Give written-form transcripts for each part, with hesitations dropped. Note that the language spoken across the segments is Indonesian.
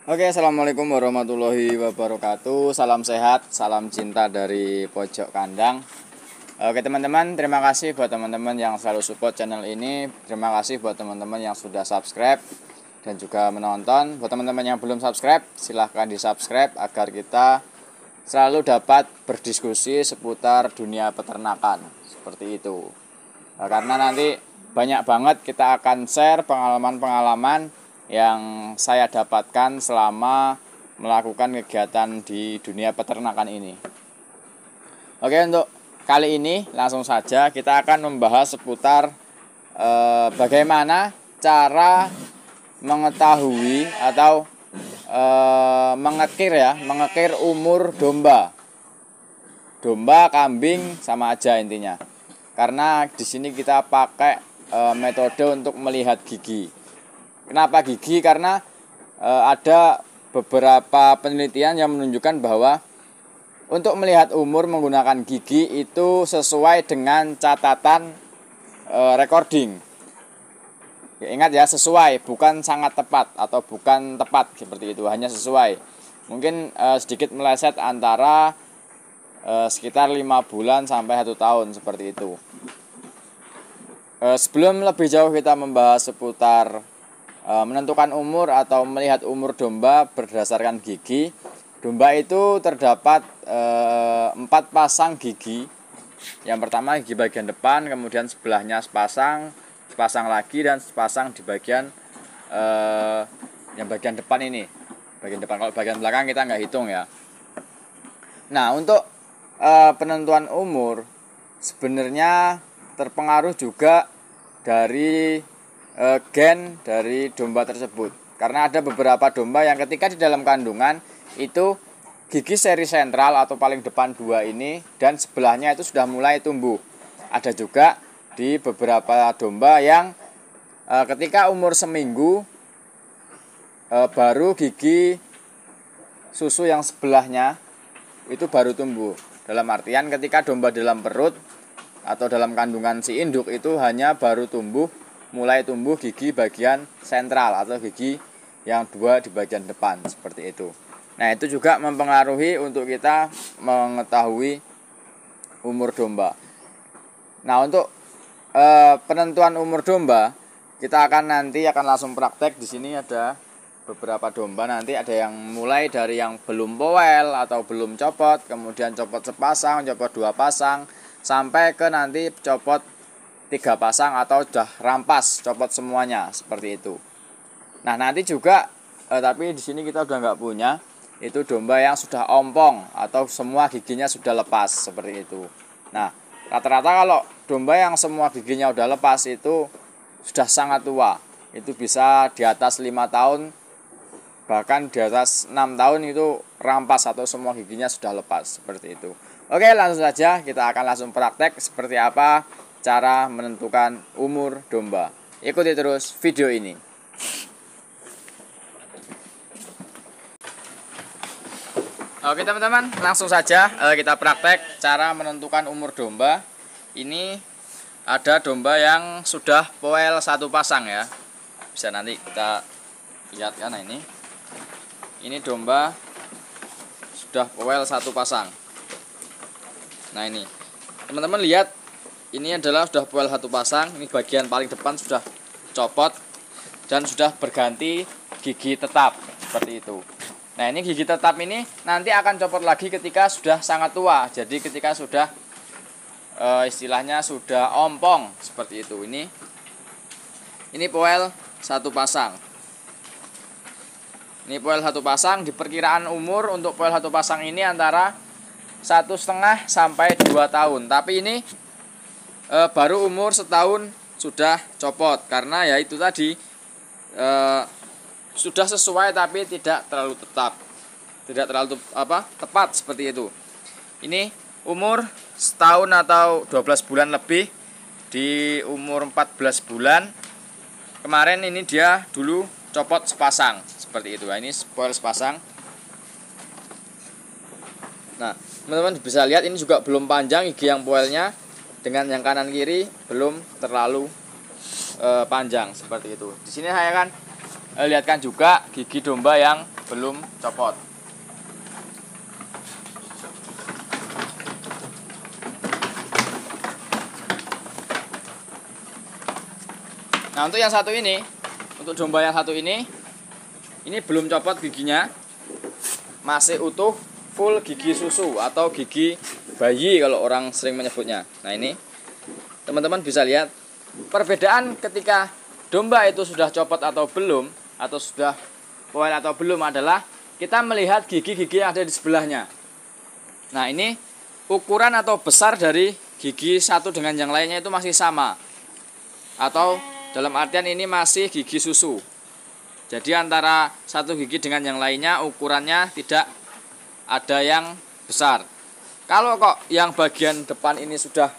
Oke, assalamualaikum warahmatullahi wabarakatuh. Salam sehat, salam cinta dari pojok kandang. Oke teman-teman, terima kasih buat teman-teman yang selalu support channel ini. Terima kasih buat teman-teman yang sudah subscribe dan juga menonton. Buat teman-teman yang belum subscribe, silahkan di subscribe agar kita selalu dapat berdiskusi seputar dunia peternakan. Seperti itu. Karena nanti banyak banget kita akan share pengalaman-pengalaman yang saya dapatkan selama melakukan kegiatan di dunia peternakan ini. Oke, untuk kali ini langsung saja kita akan membahas seputar bagaimana cara mengetahui atau mengekir umur domba. Domba, kambing sama aja intinya. Karena di sini kita pakai metode untuk melihat gigi. Kenapa gigi? Karena ada beberapa penelitian yang menunjukkan bahwa untuk melihat umur menggunakan gigi itu sesuai dengan catatan recording. Ya, ingat ya, sesuai, bukan sangat tepat atau bukan tepat seperti itu, hanya sesuai. Mungkin sedikit meleset antara sekitar 5 bulan sampai 1 tahun seperti itu. Sebelum lebih jauh kita membahas seputar menentukan umur atau melihat umur domba berdasarkan gigi. Domba itu terdapat 4 pasang gigi. Yang pertama gigi bagian depan, kemudian sebelahnya sepasang lagi, dan sepasang di bagian yang bagian depan ini. Bagian depan, kalau bagian belakang kita nggak hitung ya. Nah, untuk penentuan umur sebenarnya terpengaruh juga dari gen dari domba tersebut. Karena ada beberapa domba yang ketika di dalam kandungan itu gigi seri sentral atau paling depan 2 ini dan sebelahnya itu sudah mulai tumbuh. Ada juga di beberapa domba yang ketika umur seminggu baru gigi susu yang sebelahnya itu baru tumbuh. Dalam artian ketika domba dalam perut atau dalam kandungan si induk itu hanya baru mulai tumbuh gigi bagian sentral atau gigi yang 2 di bagian depan seperti itu. Nah, itu juga mempengaruhi untuk kita mengetahui umur domba. Nah, untuk penentuan umur domba kita akan langsung praktek. Di sini ada beberapa domba, nanti ada yang mulai dari yang belum powel atau belum copot, kemudian copot sepasang, copot 2 pasang, sampai ke nanti copot 3 pasang atau sudah rampas copot semuanya seperti itu. Nah, nanti juga tapi di sini kita udah nggak punya itu domba yang sudah ompong atau semua giginya sudah lepas seperti itu. Nah, rata-rata kalau domba yang semua giginya udah lepas itu sudah sangat tua. Itu bisa di atas 5 tahun, bahkan di atas 6 tahun itu rampas atau semua giginya sudah lepas seperti itu. Oke, langsung saja kita akan langsung praktek seperti apa cara menentukan umur domba. Ikuti terus video ini. Oke teman-teman, langsung saja kita praktek cara menentukan umur domba. Ini ada domba yang sudah powel 1 pasang ya. Bisa nanti kita lihat kan ini. Ini domba sudah powel 1 pasang. Nah, ini. Teman-teman lihat, ini adalah sudah powel 1 pasang. Ini bagian paling depan sudah copot dan sudah berganti gigi tetap seperti itu. Nah, ini gigi tetap ini nanti akan copot lagi ketika sudah sangat tua. Jadi ketika sudah istilahnya sudah ompong seperti itu. Ini powel 1 pasang. Ini powel 1 pasang. Di perkiraan umur untuk powel 1 pasang ini antara 1,5 sampai 2 tahun. Tapi ini baru umur 1 tahun sudah copot, karena ya itu tadi sudah sesuai tapi tidak terlalu tepat seperti itu. Ini umur 1 tahun atau 12 bulan lebih, di umur 14 bulan kemarin ini dia dulu copot sepasang seperti itu. Nah, ini powel sepasang. Nah, teman-teman bisa lihat ini juga belum panjang gigi yang powelnya, dengan yang kanan kiri belum terlalu panjang seperti itu. Di sini saya kan lihatkan juga gigi domba yang belum copot. Nah, untuk yang satu ini, untuk domba yang satu ini belum copot giginya, masih utuh, full gigi susu atau gigi bayi kalau orang sering menyebutnya. Nah, ini teman-teman bisa lihat perbedaan ketika domba itu sudah copot atau belum, atau sudah poel atau belum adalah kita melihat gigi-gigi yang ada di sebelahnya. Nah, ini ukuran atau besar dari gigi satu dengan yang lainnya itu masih sama, atau dalam artian ini masih gigi susu. Jadi antara satu gigi dengan yang lainnya ukurannya tidak ada yang besar. Kalau kok yang bagian depan ini sudah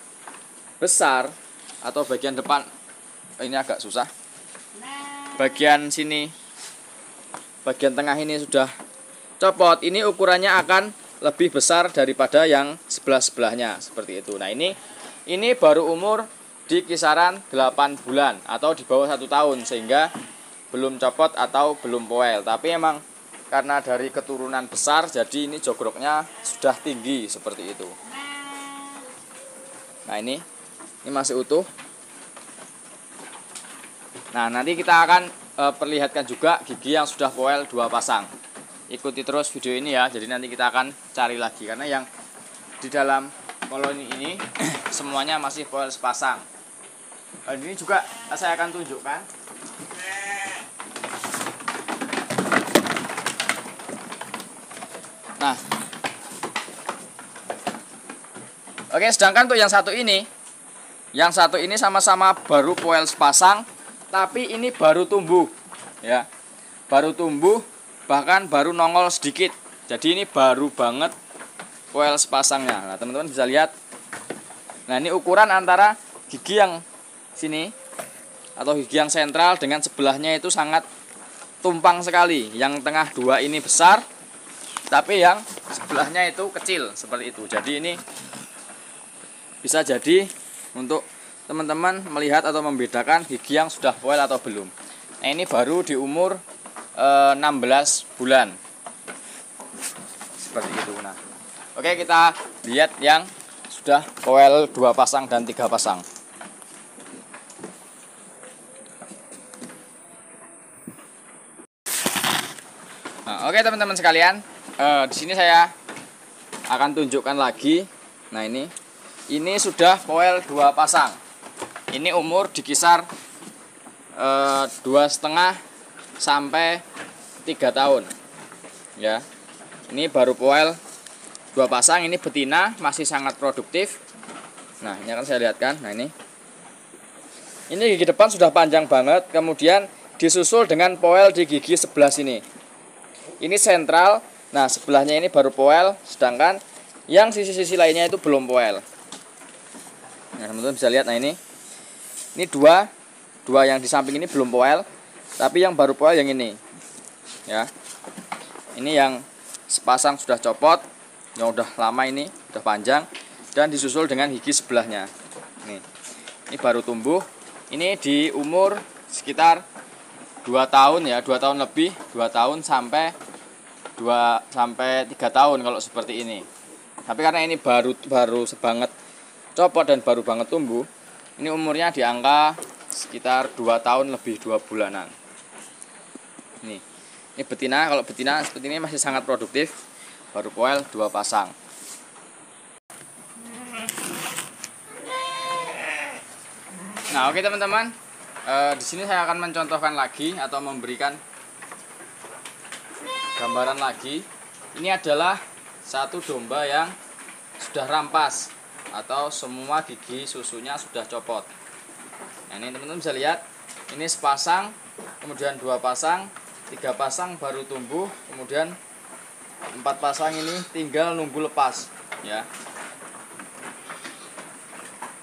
besar, atau bagian depan ini agak susah, bagian sini, bagian tengah ini sudah copot, ini ukurannya akan lebih besar daripada yang sebelah-sebelahnya, seperti itu. Nah, ini baru umur di kisaran 8 bulan atau di bawah 1 tahun, sehingga belum copot atau belum poel. Tapi emang karena dari keturunan besar, jadi ini jogroknya sudah tinggi seperti itu. Nah, ini masih utuh. Nah, nanti kita akan perlihatkan juga gigi yang sudah poel 2 pasang. Ikuti terus video ini ya. Jadi nanti kita akan cari lagi, karena yang di dalam koloni ini semuanya masih poel sepasang. Ini juga saya akan tunjukkan. Nah, oke, sedangkan untuk yang satu ini sama-sama baru poel sepasang, tapi ini baru tumbuh, ya, baru tumbuh, bahkan baru nongol sedikit. Jadi ini baru banget poel sepasangnya. Nah, teman-teman bisa lihat. Nah, ini ukuran antara gigi yang sini atau gigi yang sentral dengan sebelahnya itu sangat tumpang sekali. Yang tengah 2 ini besar, tapi yang sebelahnya itu kecil, seperti itu. Jadi ini bisa jadi untuk teman-teman melihat atau membedakan gigi yang sudah poel atau belum. Nah, ini baru di umur 16 bulan, seperti itu. Nah, oke, kita lihat yang sudah poel 2 pasang dan 3 pasang. Nah, oke teman-teman sekalian, di sini saya akan tunjukkan lagi. Nah, ini sudah poel 2 pasang. Ini umur di kisar 2,5 sampai 3 tahun. Ya. Ini baru poel 2 pasang, ini betina, masih sangat produktif. Nah, ini akan saya lihatkan. Nah, ini gigi depan sudah panjang banget, kemudian disusul dengan poel di gigi sebelah sini. Ini sentral. Nah, sebelahnya ini baru poel, sedangkan yang sisi-sisi lainnya itu belum poel. Nah, teman-teman bisa lihat. Nah, ini dua yang di samping ini belum poel, tapi yang baru poel yang ini, ya. Ini yang sepasang sudah copot, yang udah lama, ini udah panjang, dan disusul dengan gigi sebelahnya. Ini baru tumbuh. Ini di umur sekitar 2 tahun ya, 2 tahun lebih, 2 tahun sampai 3 tahun kalau seperti ini. Tapi karena ini baru sebanget copot dan baru banget tumbuh, ini umurnya di angka sekitar 2 tahun lebih 2 bulanan. Ini betina. Kalau betina seperti ini masih sangat produktif, baru poel 2 pasang. Nah, oke teman-teman, di sini saya akan mencontohkan lagi atau memberikan gambaran lagi. Ini adalah satu domba yang sudah rampas atau semua gigi susunya sudah copot. Nah, ini teman-teman bisa lihat, ini sepasang, kemudian 2 pasang, 3 pasang baru tumbuh, kemudian 4 pasang ini tinggal nunggu lepas, ya.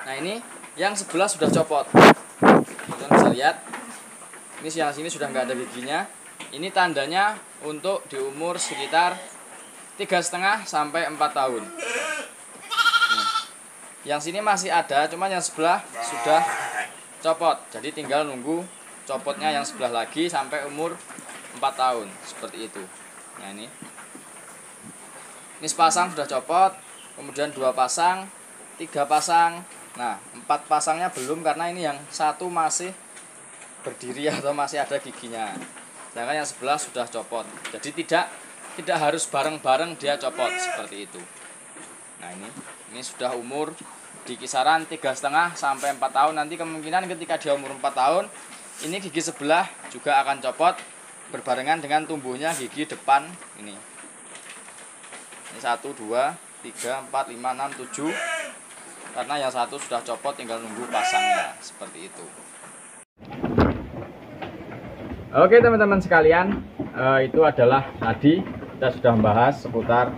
Nah, ini yang sebelah sudah copot. Teman-teman bisa lihat, ini yang sini sudah nggak ada giginya. Ini tandanya untuk di umur sekitar 3,5 sampai 4 tahun. Nah, yang sini masih ada, cuma yang sebelah sudah copot. Jadi tinggal nunggu copotnya yang sebelah lagi sampai umur 4 tahun, seperti itu. Nah ini sepasang sudah copot, kemudian 2 pasang, 3 pasang. Nah 4 pasangnya belum karena ini yang satu masih berdiri atau masih ada giginya. Sedangkan yang sebelah sudah copot. Jadi tidak harus bareng-bareng dia copot seperti itu. Nah ini sudah umur di kisaran 3,5 sampai 4 tahun. Nanti kemungkinan ketika dia umur 4 tahun, ini gigi sebelah juga akan copot berbarengan dengan tumbuhnya gigi depan ini. Ini 1, 2, 3, 4, 5, 6, 7. Karena yang satu sudah copot, tinggal nunggu pasangnya seperti itu. Oke teman-teman sekalian, itu adalah tadi kita sudah membahas seputar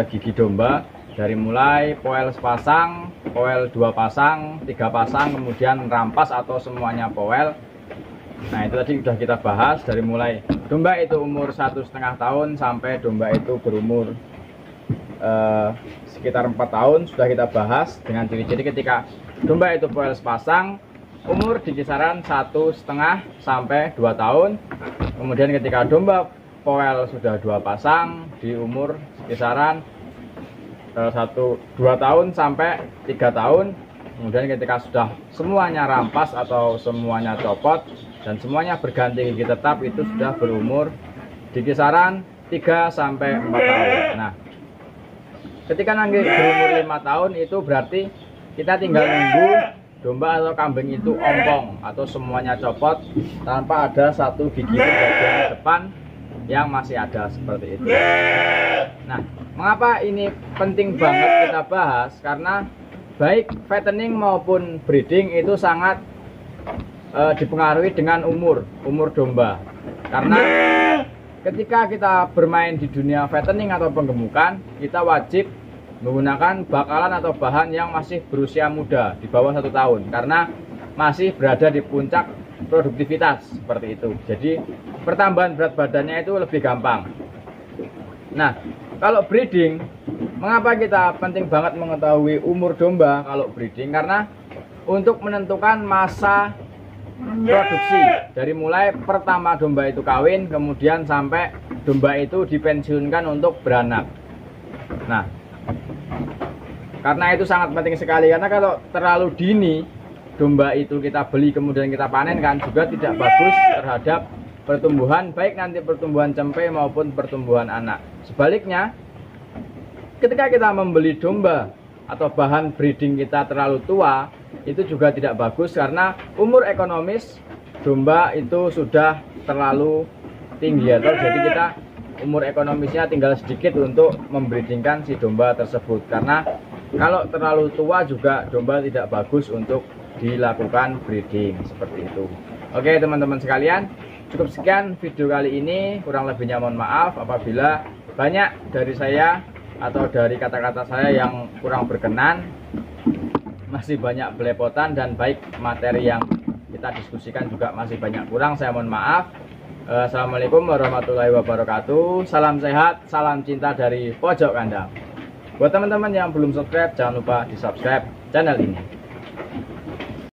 gigi domba. Dari mulai poel sepasang, poel 2 pasang, 3 pasang, kemudian rampas atau semuanya poel. Nah itu tadi sudah kita bahas dari mulai domba itu umur 1,5 tahun sampai domba itu berumur sekitar 4 tahun. Sudah kita bahas dengan ciri-ciri ketika domba itu poel sepasang, umur di kisaran 1,5 sampai 2 tahun. Kemudian ketika domba poel sudah 2 pasang di umur kisaran 2 tahun sampai 3 tahun. Kemudian ketika sudah semuanya rampas atau semuanya copot dan semuanya berganti gigi tetap, itu sudah berumur di kisaran 3 sampai 4 tahun. Nah ketika nanti berumur 5 tahun itu berarti kita tinggal nunggu domba atau kambing itu ompong atau semuanya copot tanpa ada satu gigi bagian depan yang masih ada seperti itu. Nah mengapa ini penting banget kita bahas? Karena baik fattening maupun breeding itu sangat dipengaruhi dengan umur domba. Karena ketika kita bermain di dunia fattening atau penggemukan, kita wajib menggunakan bakalan atau bahan yang masih berusia muda di bawah 1 tahun karena masih berada di puncak produktivitas seperti itu. Jadi pertambahan berat badannya itu lebih gampang. Nah kalau breeding, mengapa kita penting banget mengetahui umur domba kalau breeding? Karena untuk menentukan masa produksi dari mulai pertama domba itu kawin, kemudian sampai domba itu dipensiunkan untuk beranak. Nah karena itu sangat penting sekali, karena kalau terlalu dini domba itu kita beli kemudian kita panen kan juga tidak bagus terhadap pertumbuhan, baik nanti pertumbuhan cempe maupun pertumbuhan anak. Sebaliknya ketika kita membeli domba atau bahan breeding kita terlalu tua, itu juga tidak bagus karena umur ekonomis domba itu sudah terlalu tinggi atau jadi kita umur ekonomisnya tinggal sedikit untuk membreedingkan si domba tersebut. Karena kalau terlalu tua juga domba tidak bagus untuk dilakukan breeding seperti itu. Oke teman-teman sekalian, cukup sekian video kali ini. Kurang lebihnya mohon maaf apabila banyak dari saya atau dari kata-kata saya yang kurang berkenan, masih banyak belepotan, dan baik materi yang kita diskusikan juga masih banyak kurang, saya mohon maaf. Assalamualaikum warahmatullahi wabarakatuh. Salam sehat, salam cinta dari pojok kandang. Buat teman-teman yang belum subscribe, jangan lupa di subscribe channel ini.